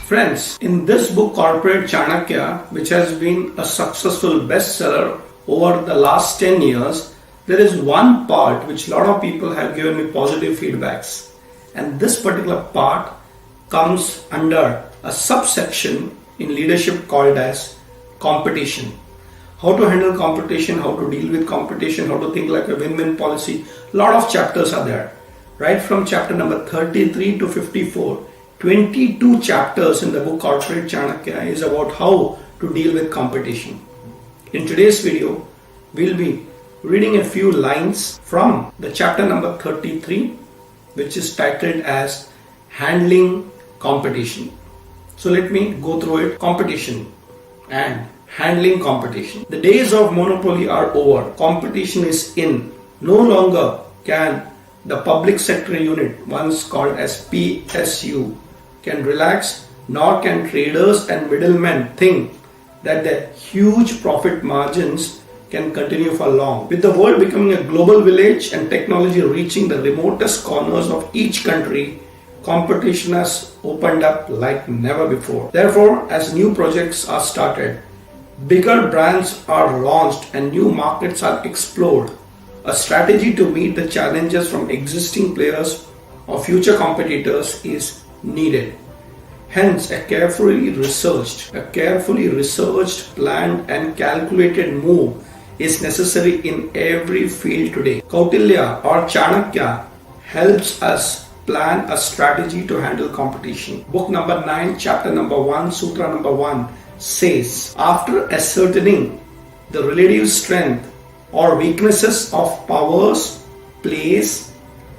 Friends, in this book Corporate Chanakya, which has been a successful bestseller over the last 10 years, there is one part which a lot of people have given me positive feedbacks. And this particular part comes under a subsection in leadership called as competition. How to handle competition, how to deal with competition, how to think like a win-win policy. A lot of chapters are there. Right from chapter number 33 to 54, 22 chapters in the book Corporate Chanakya is about how to deal with competition. In today's video, we'll be reading a few lines from the chapter number 33, which is titled as Handling Competition. So let me go through it. Competition and handling competition. The days of monopoly are over. Competition is in. No longer can the public sector unit, once called as PSU, can relax, nor can traders and middlemen think that the huge profit margins can continue for long. With the world becoming a global village and technology reaching the remotest corners of each country, competition has opened up like never before. Therefore, as new projects are started, bigger brands are launched and new markets are explored, a strategy to meet the challenges from existing players or future competitors is needed. Hence, a carefully researched, planned and calculated move is necessary in every field today. Kautilya or Chanakya helps us plan a strategy to handle competition. Book number 9, chapter number 1, sutra number 1 says, after ascertaining the relative strength or weaknesses of powers, place,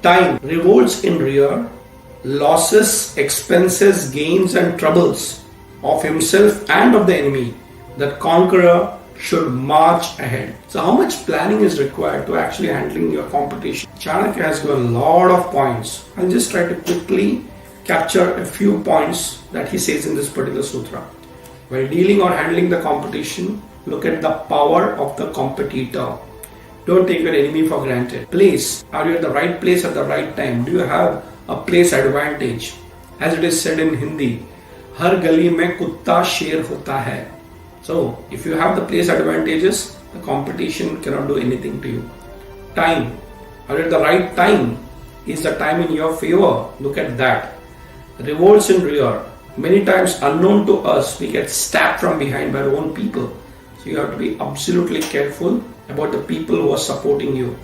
time, revolts in rear, losses, expenses, gains and troubles of himself and of the enemy, that conqueror should march ahead. So how much planning is required to actually handling your competition? Chanakya has got a lot of points. I'll just try to quickly capture a few points that he says in this particular sutra. While dealing or handling the competition, look at the power of the competitor. Don't take your enemy for granted. Place. Are you at the right place at the right time? Do you have a place advantage? As it is said in Hindi, हर गली में कुत्ता शेर होता है. So, if you have the place advantages, the competition cannot do anything to you. Time. Are you at the right time? Is the time in your favor? Look at that. Revolts in rear. Many times unknown to us, we get stabbed from behind by our own people. So you have to be absolutely careful about the people who are supporting you.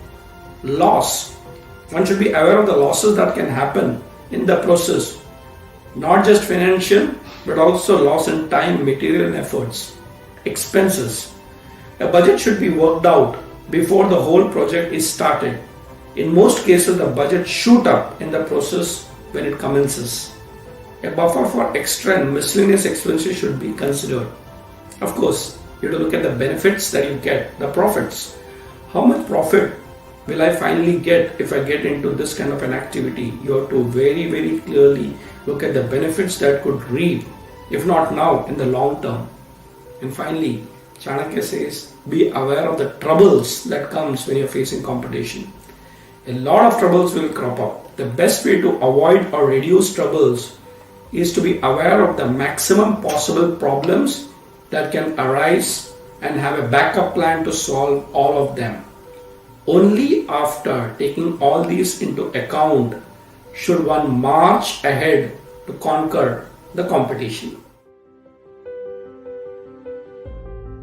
Loss. One should be aware of the losses that can happen in the process. Not just financial, but also loss in time, material and efforts. Expenses. A budget should be worked out before the whole project is started. In most cases, the budget shoot up in the process when it commences. A buffer for extra and miscellaneous expenses should be considered. Of course, you have to look at the benefits that you get, the profits. How much profit will I finally get if I get into this kind of an activity? You have to very, very clearly look at the benefits that could reap, if not now, in the long term. And finally, Chanakya says, be aware of the troubles that comes when you're facing competition. A lot of troubles will crop up. The best way to avoid or reduce troubles is to be aware of the maximum possible problems that can arise and have a backup plan to solve all of them. Only after taking all these into account should one march ahead to conquer the competition.